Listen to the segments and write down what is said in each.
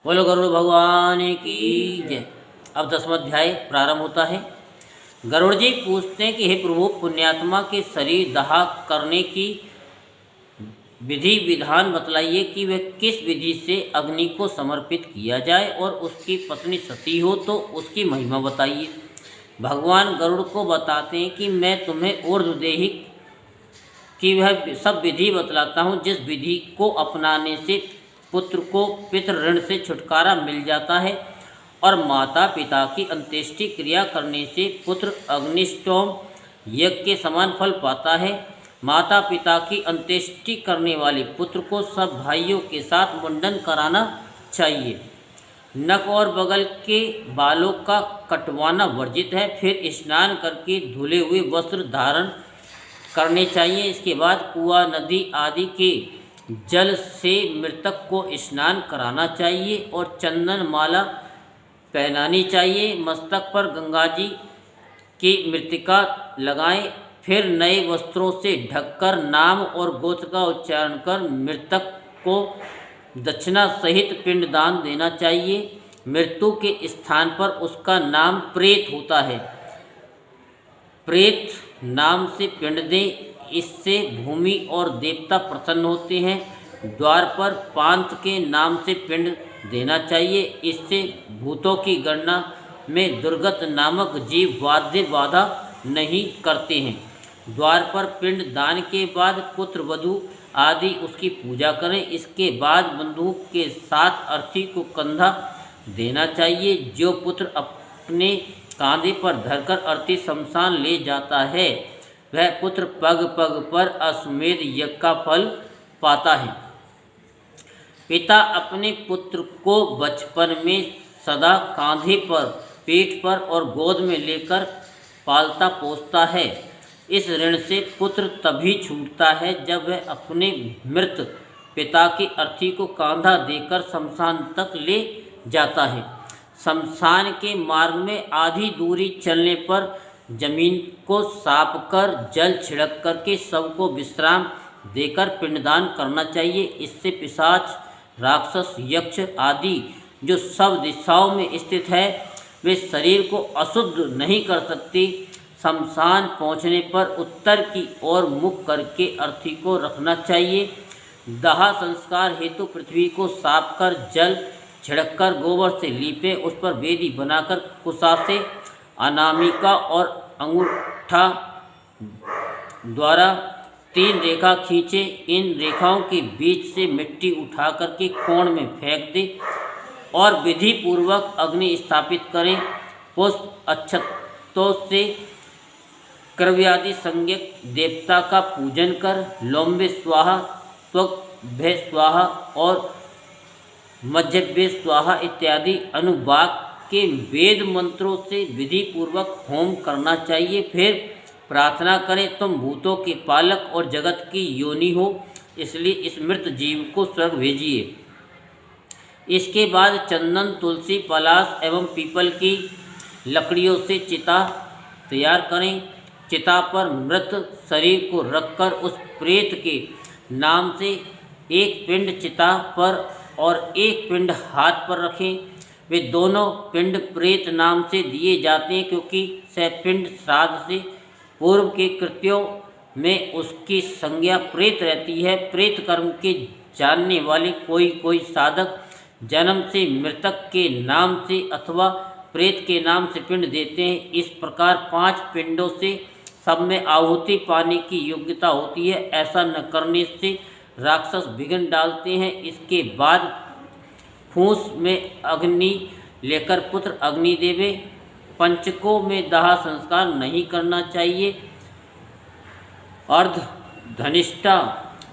बोलो गरुड़ भगवान की जय। अब 10वां अध्याय प्रारंभ होता है। गरुड़ जी पूछते हैं कि हे प्रभु, पुण्यात्मा के शरीर दाह करने की विधि विधान बतलाइए कि वह किस विधि से अग्नि को समर्पित किया जाए, और उसकी पत्नी सती हो तो उसकी महिमा बताइए। भगवान गरुड़ को बताते हैं कि मैं तुम्हें ऊर्ध्वदेही की वह सब विधि बतलाता हूँ, जिस विधि को अपनाने से पुत्र को पितृ ऋण से छुटकारा मिल जाता है, और माता पिता की अंत्येष्टि क्रिया करने से पुत्र अग्निष्टोम यज्ञ के समान फल पाता है। माता पिता की अंत्येष्टि करने वाले पुत्र को सब भाइयों के साथ मुंडन कराना चाहिए। नख और बगल के बालों का कटवाना वर्जित है। फिर स्नान करके धुले हुए वस्त्र धारण करने चाहिए। इसके बाद कुआं, नदी आदि के जल से मृतक को स्नान कराना चाहिए और चंदन माला पहनानी चाहिए। मस्तक पर गंगा जी की मृतिका लगाएं। फिर नए वस्त्रों से ढककर नाम और गोत्र का उच्चारण कर मृतक को दक्षिणा सहित पिंडदान देना चाहिए। मृत्यु के स्थान पर उसका नाम प्रेत होता है। प्रेत नाम से पिंड दें, इससे भूमि और देवता प्रसन्न होते हैं। द्वार पर पांत के नाम से पिंड देना चाहिए, इससे भूतों की गणना में दुर्गत नामक जीव वाद्य बाधा नहीं करते हैं। द्वार पर पिंड दान के बाद पुत्र वधू आदि उसकी पूजा करें। इसके बाद बंदूक के साथ अर्थी को कंधा देना चाहिए। जो पुत्र अपने कांधे पर धरकर अर्थी शमशान ले जाता है, वह पुत्र पग पग पर अश्वमेध यज्ञ का फल पाता है। पिता अपने पुत्र को बचपन में सदा कांधे पर, पीठ पर और गोद में लेकर पालता पोसता है। इस ऋण से पुत्र तभी छूटता है जब वह अपने मृत पिता की अर्थी को कांधा देकर शमशान तक ले जाता है। शमशान के मार्ग में आधी दूरी चलने पर जमीन को साफ कर जल छिड़क करके सबको विश्राम देकर पिंडदान करना चाहिए। इससे पिशाच, राक्षस, यक्ष आदि जो सब दिशाओं में स्थित है, वे शरीर को अशुद्ध नहीं कर सकते। शमशान पहुँचने पर उत्तर की ओर मुख करके अर्थी को रखना चाहिए। दाह संस्कार हेतु पृथ्वी को साफ कर जल छिड़ककर गोबर से लीपे, उस पर वेदी बनाकर कुशा से अनामिका और अंगूठा द्वारा 3 रेखा खींचे। इन रेखाओं के बीच से मिट्टी उठा करके कोण में फेंक दे और विधि पूर्वक अग्नि स्थापित करें। पुष्प अक्षतों से क्रव्यादि संज्ञक देवता का पूजन कर लोम्बे स्वाहा, त्वग्भे स्वाहा और मध्यभ्य स्वाहा इत्यादि अनुवाक के वेद मंत्रों से विधि पूर्वक होम करना चाहिए। फिर प्रार्थना करें, तुम भूतों के पालक और जगत की योनि हो, इसलिए इस मृत जीव को स्वर्ग भेजिए। इसके बाद चंदन, तुलसी, पलाश एवं पीपल की लकड़ियों से चिता तैयार करें। चिता पर मृत शरीर को रखकर उस प्रेत के नाम से एक पिंड चिता पर और एक पिंड हाथ पर रखें। वे दोनों पिंड प्रेत नाम से दिए जाते हैं, क्योंकि सह पिंड श्राद्ध से पूर्व के कृत्यों में उसकी संज्ञा प्रेत रहती है। प्रेत कर्म के जानने वाले कोई साधक जन्म से मृतक के नाम से अथवा प्रेत के नाम से पिंड देते हैं। इस प्रकार 5 पिंडों से सब में आहुति पाने की योग्यता होती है। ऐसा न करने से राक्षस विघ्न डालते हैं। इसके बाद फूस में अग्नि लेकर पुत्र अग्नि देवे। पंचकों में दाह संस्कार नहीं करना चाहिए। अर्ध धनिष्ठा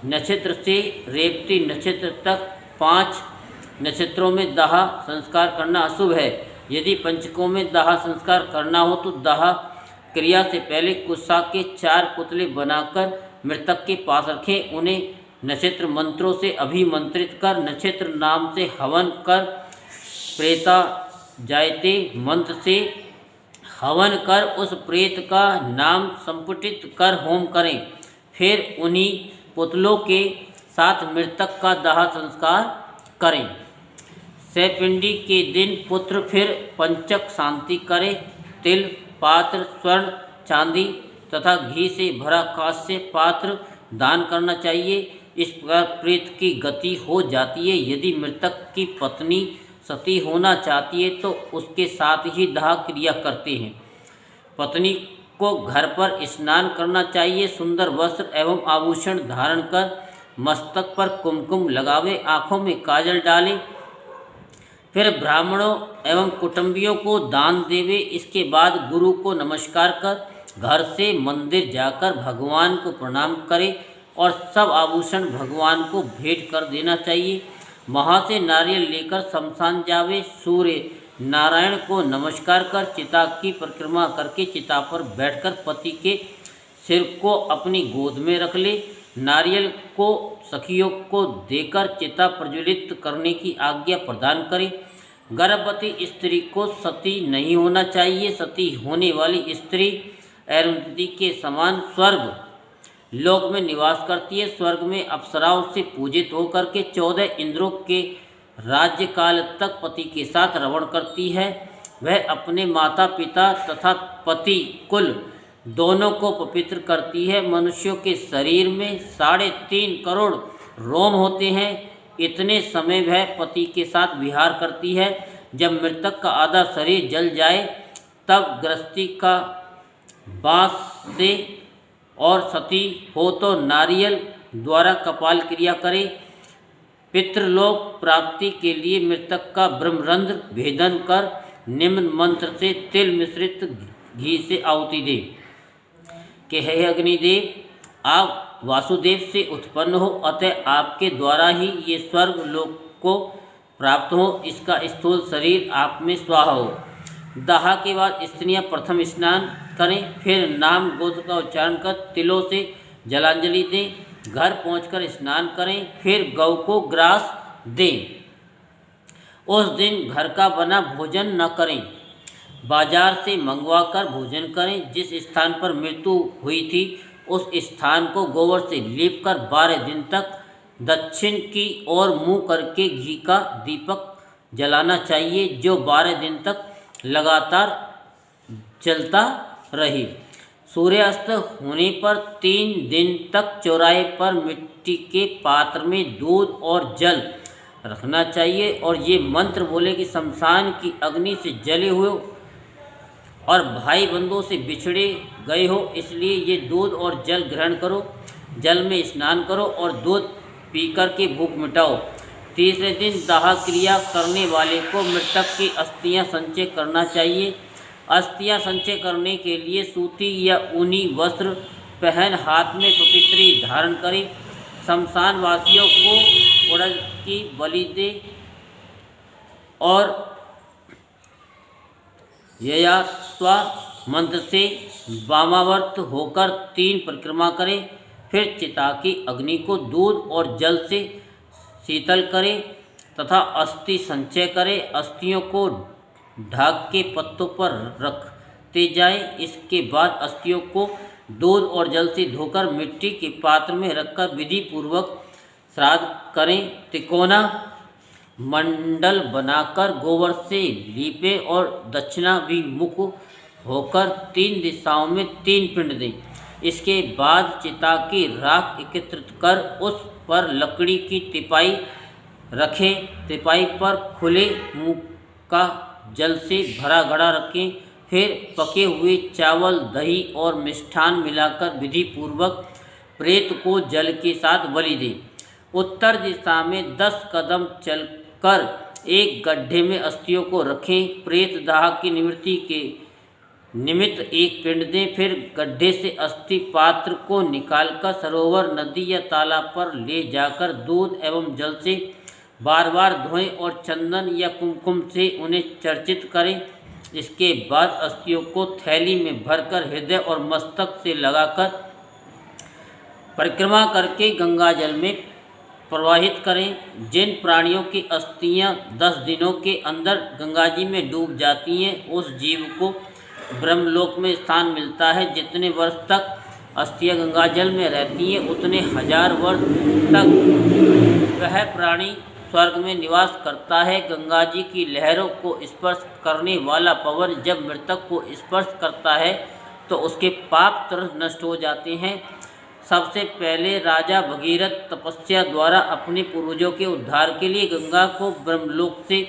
नक्षत्र से रेवती नक्षत्र तक 5 नक्षत्रों में दाह संस्कार करना अशुभ है। यदि पंचकों में दाह संस्कार करना हो तो दाह क्रिया से पहले कुशा के 4 पुतले बनाकर मृतक के पास रखें। उन्हें नक्षत्र मंत्रों से अभिमंत्रित कर नक्षत्र नाम से हवन कर, प्रेता जायते मंत्र से हवन कर उस प्रेत का नाम संपुटित कर होम करें। फिर उन्हीं पुतलों के साथ मृतक का दाह संस्कार करें। सहपिंडी के दिन पुत्र फिर पंचक शांति करे। तिल, पात्र, स्वर्ण, चांदी तथा घी से भरा कांस्य पात्र दान करना चाहिए। इस प्रकार प्रेत की गति हो जाती है। यदि मृतक की पत्नी सती होना चाहती है तो उसके साथ ही दाह क्रिया करते हैं। पत्नी को घर पर स्नान करना चाहिए। सुंदर वस्त्र एवं आभूषण धारण कर मस्तक पर कुमकुम लगावे, आँखों में काजल डाले, फिर ब्राह्मणों एवं कुटुंबियों को दान देवे। इसके बाद गुरु को नमस्कार कर घर से मंदिर जाकर भगवान को प्रणाम करे और सब आभूषण भगवान को भेंट कर देना चाहिए। वहाँ से नारियल लेकर शमशान जावे। सूर्य नारायण को नमस्कार कर चिता की परिक्रमा करके चिता पर बैठकर पति के सिर को अपनी गोद में रख ले। नारियल को सखियों को देकर चिता प्रज्वलित करने की आज्ञा प्रदान करे। गर्भवती स्त्री को सती नहीं होना चाहिए। सती होने वाली स्त्री अरुंधति के समान स्वर्ग लोक में निवास करती है। स्वर्ग में अप्सराओं से पूजित होकर के 14 इंद्रों के राज्य काल तक पति के साथ रमण करती है। वह अपने माता पिता तथा पति कुल दोनों को पवित्र करती है। मनुष्यों के शरीर में 3.5 करोड़ रोम होते हैं। इतने समय वह पति के साथ विहार करती है। जब मृतक का आधा शरीर जल जाए तब गृहस्थी का बाँस से और सती हो तो नारियल द्वारा कपाल क्रिया करे। पितृलोक प्राप्ति के लिए मृतक का ब्रह्मरंध्र भेदन कर निम्न मंत्र से तिल मिश्रित घी से आहुति दे कि हे अग्निदेव, आप वासुदेव से उत्पन्न हो, अतः आपके द्वारा ही ये स्वर्ग लोक को प्राप्त हो। इसका स्थूल शरीर आप में स्वाहा हो। दाह के बाद स्त्रियां प्रथम स्नान करें, फिर नाम गोत्र का उच्चारण कर तिलों से जलांजलि दें। घर पहुंचकर स्नान करें, फिर गौ को ग्रास दें। उस दिन घर का बना भोजन न करें, बाजार से मंगवाकर भोजन करें। जिस स्थान पर मृत्यु हुई थी उस स्थान को गोबर से लीप कर 12 दिन तक दक्षिण की ओर मुँह करके घी का दीपक जलाना चाहिए, जो 12 दिन तक लगातार चलता रहे। सूर्यास्त होने पर 3 दिन तक चौराहे पर मिट्टी के पात्र में दूध और जल रखना चाहिए और ये मंत्र बोले कि शमशान की अग्नि से जले हुए और भाई बंधुओं से बिछड़े गए हो, इसलिए ये दूध और जल ग्रहण करो। जल में स्नान करो और दूध पीकर के भूख मिटाओ। तीसरे दिन दाह क्रिया करने वाले को मृतक की अस्थियां संचय करना चाहिए। अस्थियां संचय करने के लिए सूती या ऊनी वस्त्र पहन हाथ में पवित्री धारण करें। शमशान वासियों को उड़द की बलि दे और ययास्वा मंत्र से वामावर्त होकर 3 परिक्रमा करें। फिर चिता की अग्नि को दूध और जल से शीतल करें तथा अस्थि संचय करें। अस्थियों को ढाक के पत्तों पर रखते जाएं। इसके बाद अस्थियों को दूध और जल से धोकर मिट्टी के पात्र में रखकर विधि पूर्वक श्राद्ध करें। तिकोना मंडल बनाकर गोबर से लीपे और दक्षिणाभिमुख होकर 3 दिशाओं में 3 पिंड दें। इसके बाद चिता की राख एकत्रित कर उस पर लकड़ी की तिपाई रखें। तिपाई पर खुले मुंह का जल से भरा घड़ा रखें। फिर पके हुए चावल, दही और मिष्ठान मिलाकर विधि पूर्वक प्रेत को जल के साथ बलि दें। उत्तर दिशा में 10 कदम चलकर एक गड्ढे में अस्थियों को रखें। प्रेत दाह की निवृत्ति के निमित्त एक पिंड दें। फिर गड्ढे से अस्थि पात्र को निकालकर सरोवर, नदी या तालाब पर ले जाकर दूध एवं जल से बार बार धोएं और चंदन या कुमकुम से उन्हें चर्चित करें। इसके बाद अस्थियों को थैली में भरकर हृदय और मस्तक से लगाकर परिक्रमा करके गंगा जल में प्रवाहित करें। जिन प्राणियों की अस्थियां 10 दिनों के अंदर गंगा जी में डूब जाती हैं उस जीव को ब्रह्मलोक में स्थान मिलता है। जितने वर्ष तक अस्थियां गंगा जल में रहती हैं उतने 1000 वर्ष तक वह प्राणी स्वर्ग में निवास करता है। गंगा जी की लहरों को स्पर्श करने वाला पवन जब मृतक को स्पर्श करता है तो उसके पाप तुरंत नष्ट हो जाते हैं। सबसे पहले राजा भगीरथ तपस्या द्वारा अपने पूर्वजों के उद्धार के लिए गंगा को ब्रह्मलोक से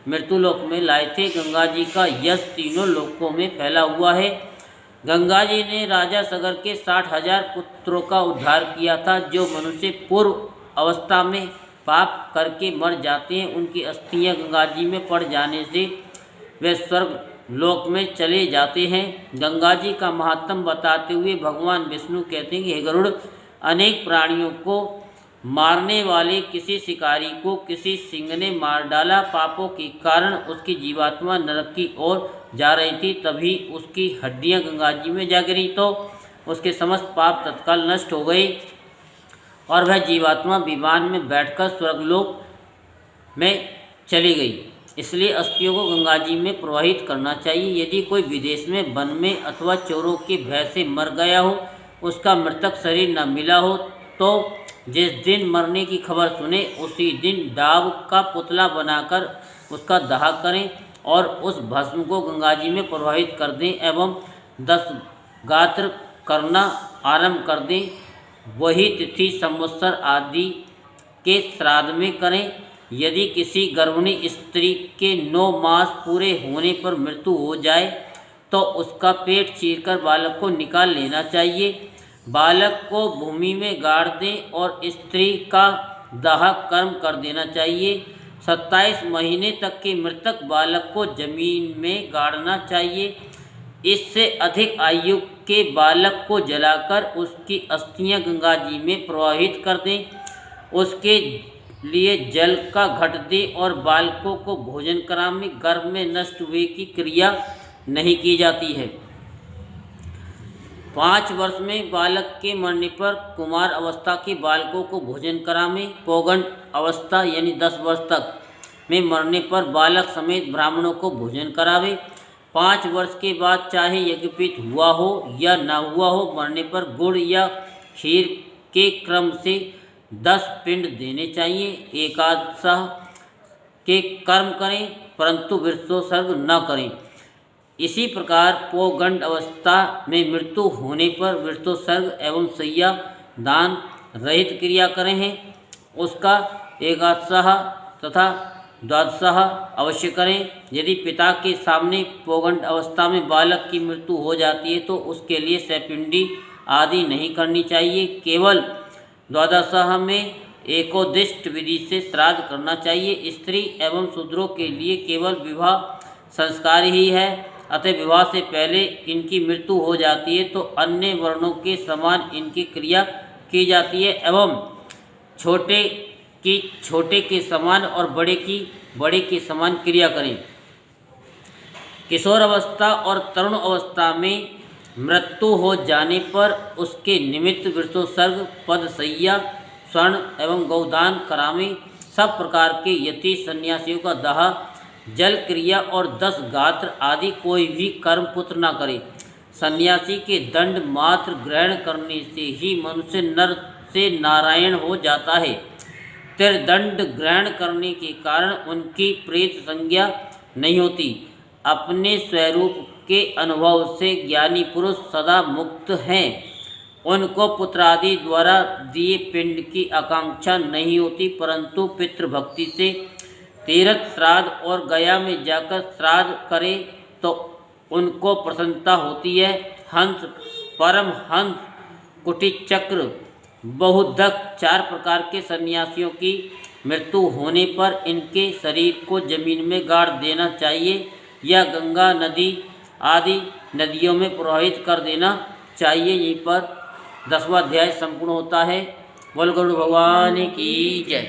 मृत्युलोक में लाए थे। गंगा जी का यश तीनों लोकों में फैला हुआ है। गंगा जी ने राजा सगर के 60,000 पुत्रों का उद्धार किया था। जो मनुष्य पूर्व अवस्था में पाप करके मर जाते हैं, उनकी अस्थियां गंगा जी में पड़ जाने से वे स्वर्ग लोक में चले जाते हैं। गंगा जी का महात्म बताते हुए भगवान विष्णु कहते हैं कि हे गरुड़, अनेक प्राणियों को मारने वाले किसी शिकारी को किसी सिंह ने मार डाला। पापों के कारण उसकी जीवात्मा नरक की ओर जा रही थी, तभी उसकी हड्डियां गंगा जी में जा गिरी तो उसके समस्त पाप तत्काल नष्ट हो गए और वह जीवात्मा विमान में बैठकर स्वर्गलोक में चली गई। इसलिए अस्थियों को गंगा जी में प्रवाहित करना चाहिए। यदि कोई विदेश में, वन में अथवा चोरों के भय से मर गया हो, उसका मृतक शरीर न मिला हो, तो जिस दिन मरने की खबर सुने उसी दिन डाब का पुतला बनाकर उसका दाह करें और उस भस्म को गंगा जी में प्रवाहित कर दें एवं 10 गात्र करना आरंभ कर दें। वही तिथि संवत्सर आदि के श्राद्ध में करें। यदि किसी गर्भिणी स्त्री के 9 मास पूरे होने पर मृत्यु हो जाए तो उसका पेट चीरकर बालक को निकाल लेना चाहिए। बालक को भूमि में गाड़ दें और स्त्री का दाह कर्म कर देना चाहिए। 27 महीने तक के मृतक बालक को जमीन में गाड़ना चाहिए। इससे अधिक आयु के बालक को जलाकर उसकी अस्थियां गंगा जी में प्रवाहित कर दें। उसके लिए जल का घट दे और बालकों को भोजन कराने। गर्भ में नष्ट हुए की क्रिया नहीं की जाती है। 5 वर्ष में बालक के मरने पर कुमार अवस्था के बालकों को भोजन करावे। पौगंड अवस्था यानी 10 वर्ष तक में मरने पर बालक समेत ब्राह्मणों को भोजन करावे। 5 वर्ष के बाद चाहे यज्ञपीठ हुआ हो या न हुआ हो, मरने पर गुड़ या खीर के क्रम से 10 पिंड देने चाहिए। एकादशाह के कर्म करें परंतु वृषोत्सर्ग न करें। इसी प्रकार पौगंड अवस्था में मृत्यु होने पर वृषोत्सर्ग एवं शय्या दान रहित क्रिया करें हैं। उसका एकादशाह तथा द्वादशाह अवश्य करें। यदि पिता के सामने पौगंड अवस्था में बालक की मृत्यु हो जाती है तो उसके लिए सैपिंडी आदि नहीं करनी चाहिए। केवल द्वादशाह में एकोदिष्ट विधि से श्राद्ध करना चाहिए। स्त्री एवं शूद्रों के लिए केवल विवाह संस्कार ही है, अतः विवाह से पहले इनकी मृत्यु हो जाती है तो अन्य वर्णों के समान इनकी क्रिया की जाती है एवं छोटे की छोटे के समान और बड़े की बड़े के समान क्रिया करें। किशोर अवस्था और तरुण अवस्था में मृत्यु हो जाने पर उसके निमित्त वृषोत्सर्ग, पदशय्या, स्वर्ण एवं गौदान करावें। सब प्रकार के यति सन्यासियों का दाह, जल क्रिया और 10 गात्र आदि कोई भी कर्म पुत्र न करे। सन्यासी के दंड मात्र ग्रहण करने से ही मनुष्य नर से नारायण हो जाता है। त्रिदंड ग्रहण करने के कारण उनकी प्रेत संज्ञा नहीं होती। अपने स्वरूप के अनुभव से ज्ञानी पुरुष सदा मुक्त हैं। उनको पुत्रादि द्वारा दिए पिंड की आकांक्षा नहीं होती, परंतु पितृभक्ति से तीर्थ श्राद्ध और गया में जाकर श्राद्ध करे तो उनको प्रसन्नता होती है। हंस, परमहंस, कुटिचक्र, बहुधक 4 प्रकार के सन्यासियों की मृत्यु होने पर इनके शरीर को जमीन में गाड़ देना चाहिए या गंगा नदी आदि नदियों में प्रवाहित कर देना चाहिए। यहीं पर 10वां अध्याय संपूर्ण होता है। बोल गरुड़ भगवान की जय।